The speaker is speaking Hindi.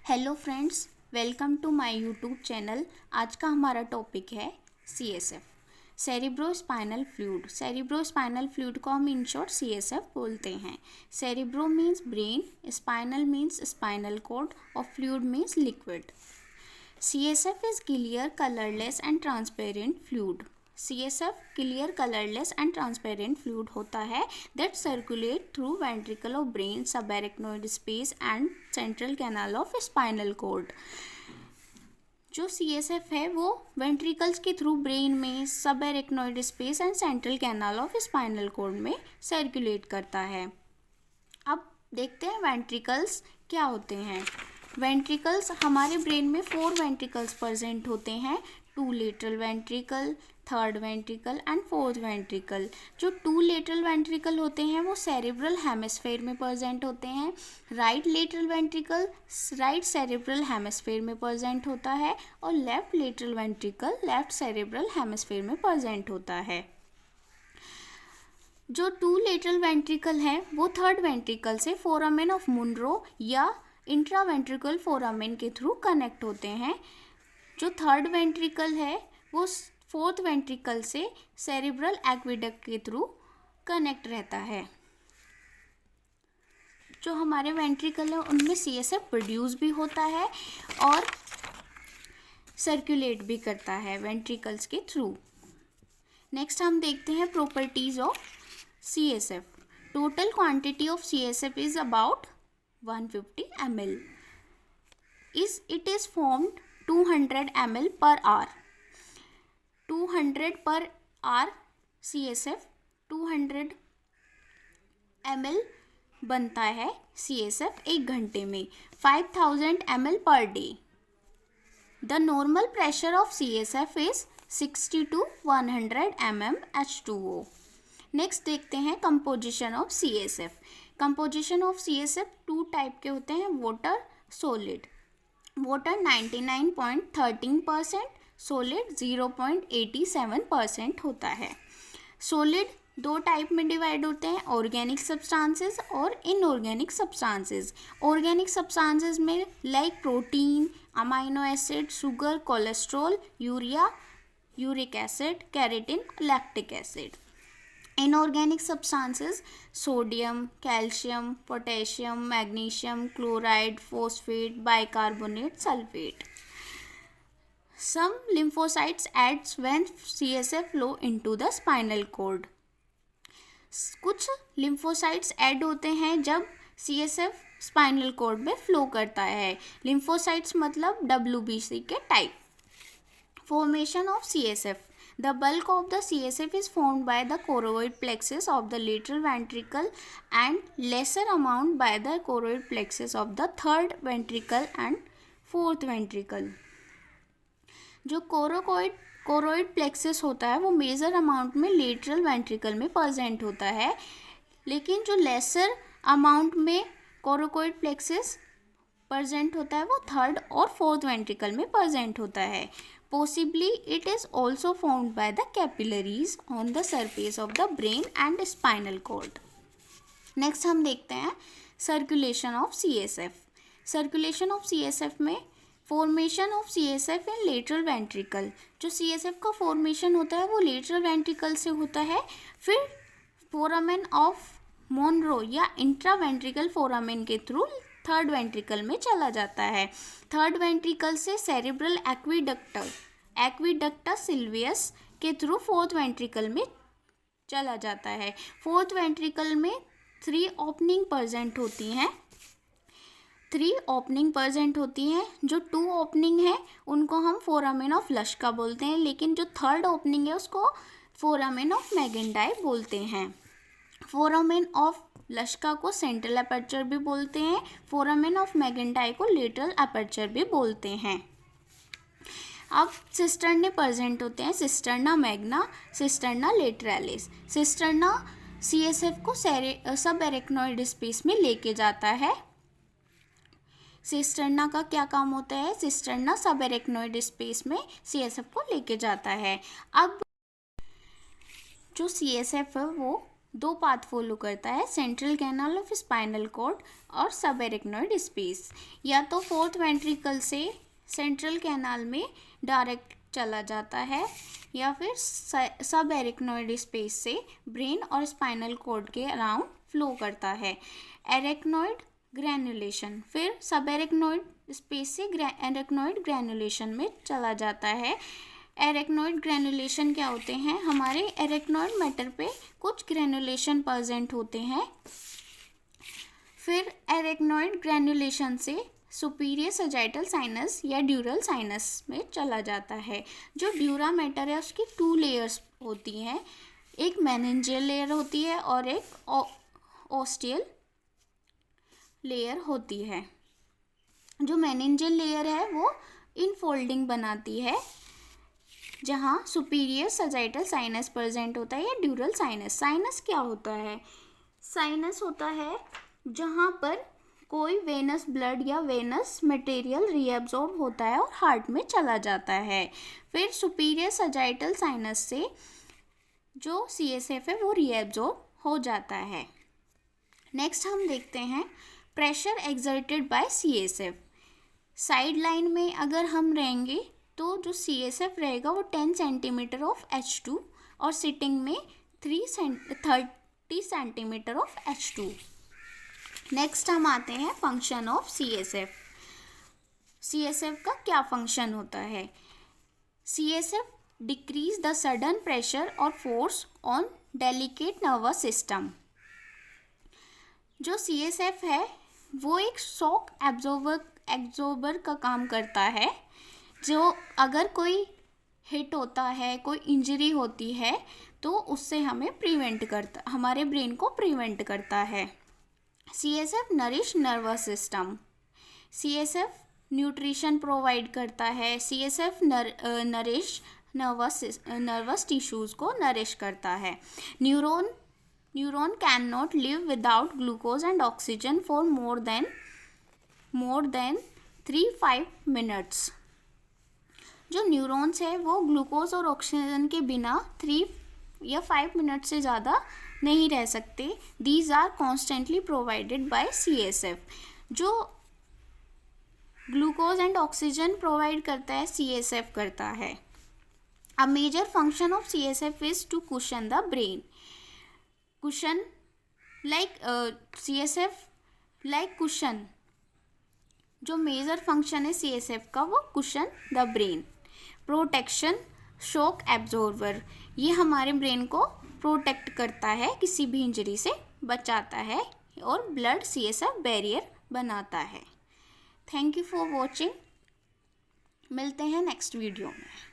Hello friends, welcome to my YouTube channel. आज का हमारा टॉपिक है CSF, cerebrospinal fluid. Cerebrospinal fluid को हम इन शॉर्ट CSF बोलते हैं। Cerebro means brain, spinal means spinal cord और fluid means liquid. CSF is clear, colorless and transparent fluid. CSF clear, colorless and transparent fluid होता है that circulate through ventricle of brain, subarachnoid space and central canal of spinal cord. जो CSF है वो वेंट्रिकल्स के थ्रू ब्रेन में, subarachnoid space and central canal of spinal cord में सर्कुलेट करता है। अब देखते हैं वेंट्रिकल्स क्या होते हैं। वेंट्रिकल्स हमारे ब्रेन में 4 वेंट्रिकल्स प्रेजेंट होते हैं, 2 lateral ventricle, 3rd ventricle and 4th ventricle. जो 2 लेटरल वेंट्रिकल होते हैं वो सेरेब्रल हेमिस्फेयर में प्रेजेंट होते हैं। Right lateral ventricle right cerebral hemisphere में प्रेजेंट होता है और left lateral ventricle left cerebral hemisphere में प्रेजेंट होता है। जो 2 लेटरल वेंट्रिकल है वो 3rd वेंट्रिकल से फोरामेन ऑफ मुनरो या इंट्रावेंट्रिकल फोरामेन के थ्रू कनेक्ट होते हैं। जो 3rd वेंट्रिकल है वो 4th वेंट्रिकल से सेरिब्रल एक्विडक्ट के थ्रू कनेक्ट रहता है। जो हमारे वेंट्रिकल है उनमें CSF प्रोड्यूस भी होता है और सर्कुलेट भी करता है वेंट्रिकल्स के थ्रू। नेक्स्ट हम देखते हैं properties of CSF. Total quantity of CSF is about 150 ml. It is formed 200 ml per hour. 200 per hour CSF 200 ml बनता है CSF एक घंटे में, 5000 ml per day. The normal pressure of CSF is 60 to 100 mm H2O. Next देखते हैं composition of CSF. Composition of CSF 2 type के होते हैं, वाटर, सॉलिड। वाटर 99.13%, सॉलिड 0.87% होता है। सॉलिड 2 टाइप में डिवाइड होते हैं, ऑर्गेनिक सब्सटेंसेस और इनऑर्गेनिक सब्सटेंसेस। ऑर्गेनिक सब्सटेंसेस में like protein, amino acid, sugar, cholesterol, urea, uric acid, keratin, lactic acid. Inorganic substances sodium, calcium, potassium, magnesium, chloride, phosphate, bicarbonate, sulphate. Some lymphocytes adds when CSF flow into the spinal cord. कुछ lymphocytes ऐड होते हैं जब CSF स्पाइनल कॉर्ड में फ्लो करता है। lymphocytes मतलब WBC के type. Formation of CSF. The bulk of the CSF is formed by the choroid plexus of the lateral ventricle and lesser amount by the choroid plexus of the 3rd ventricle and 4th ventricle. जो कोरोइड प्लेक्सस होता है वो मेजर अमाउंट में लेटरल वेंट्रिकल में प्रेजेंट होता है, लेकिन जो लेसर अमाउंट में कोरोकोइड प्लेक्सस प्रेजेंट होता है वो 3rd और 4th वेंट्रिकल में प्रेजेंट होता है। Possibly it is also formed by the capillaries on the surface of the brain and spinal cord. Next हम देखते हैं circulation of CSF. Circulation of CSF में formation of CSF in lateral ventricle. जो CSF का formation होता है वो lateral ventricle से होता है, फिर foramen of Monro या intraventricular foramen के थ्रू 3rd वेंट्रिकल में चला जाता है। 3rd वेंट्रिकल से सेरिब्रल एक्विडक्टस सिल्वियस के थ्रू 4th वेंट्रिकल में चला जाता है। 4th वेंट्रिकल में 3 ओपनिंग प्रेजेंट होती हैं। जो 2 ओपनिंग है उनको हम फोरामेन ऑफ लश्का बोलते हैं, लेकिन जो 3rd ओपनिंग है उसको फोरामेन ऑफ मैगेंडाई बोलते हैं। फोरामेन ऑफ लश्का को सेंट्रल अपर्चर भी बोलते हैं, फोरामेन ऑफ मैगेंडाई को लेटरल अपर्चर भी बोलते हैं। अब सिस्टर्ने प्रेजेंट होते हैं, cisterna magna, cisterna lateralis. Cisterna CSF को सब एरेक्नोइड स्पेस में लेके जाता है। सिस्टर्ना का क्या काम होता है? सिस्टर्ना सब एरेक्नोइड स्पेस में CSF को लेके जाता है। अब जो CSF है वो दो पाथ फॉलो करता है, central canal of spinal cord और सब एरेक्नॉइड स्पेस। या तो फोर्थ वेंट्रिकल से सेंट्रल कैनाल में डायरेक्ट चला जाता है या फिर सब एरेक्नॉइड स्पेस से ब्रेन और स्पाइनल कॉर्ड के अराउंड फ्लो करता है। एरेक्नॉइड ग्रैनुलेशन, फिर सब एरेक्नॉइड स्पेस से एरेक्नॉइड ग्रैनुलेशन में चला जाता है। एरेक्नॉइड ग्रैनुलेशन क्या होते हैं? हमारे एरेक्नॉइड मैटर पे कुछ ग्रैनुलेशन प्रेजेंट होते हैं। फिर एरेक्नॉइड ग्रैनुलेशन से सुपीरियर सजाइटल साइनस या ड्यूरल साइनस में चला जाता है। जो ड्यूरा मैटर है उसकी 2 लेयर्स होती हैं, एक मेनिंजियल लेयर होती है और एक ऑस्टियल लेयर होती है। जो मेनिंजियल लेयर है वो इनफोल्डिंग बनाती है, जहाँ सुपीरियर सजाइटल साइनस प्रेजेंट होता है या ड्यूरल साइनस। साइनस क्या होता है? साइनस होता है जहाँ पर कोई वेनस ब्लड या वेनस मटेरियल रीअब्जॉर्ब होता है और हार्ट में चला जाता है। फिर सुपीरियर सजाइटल साइनस से जो CSF है वो रीअब्जॉर्ब हो जाता है। नेक्स्ट हम देखते हैं pressure exerted by CSF। Side line में अगर हम रहेंगे तो जो CSF रहेगा वो 10 सेंटीमीटर ऑफ H2 और सिटिंग में 30 सेंटीमीटर ऑफ H2। नेक्स्ट हम आते हैं फंक्शन ऑफ CSF। CSF का क्या फंक्शन होता है? CSF decrease the sudden pressure और force on delicate nervous system. जो CSF है वो एक शॉक एब्जॉर्बर का काम करता है, जो अगर कोई हिट होता है, कोई इंजरी होती है तो उससे हमारे ब्रेन को प्रिवेंट करता है। CSF nourish nervous system. CSF nutrition provide करता है। CSF नरिश नर्वस टिश्यूज़ को नरिश करता है। Neuron can not live without glucose and oxygen for more than 3-5 minutes. जो न्यूरॉन्स है वो ग्लूकोज और ऑक्सीजन के बिना 3 या 5 मिनट से ज़्यादा नहीं रह सकते। These are constantly provided by CSF। जो ग्लूकोज एंड ऑक्सीजन प्रोवाइड करता है CSF करता है। A major function of CSF is to cushion the brain. Cushion CSF like cushion. जो मेजर फंक्शन है CSF का वो cushion the brain. Protection, shock absorber, ये हमारे ब्रेन को प्रोटेक्ट करता है, किसी भी इंजरी से बचाता है और ब्लड CSF बैरियर बनाता है। Thank you for watching. मिलते हैं नेक्स्ट वीडियो में।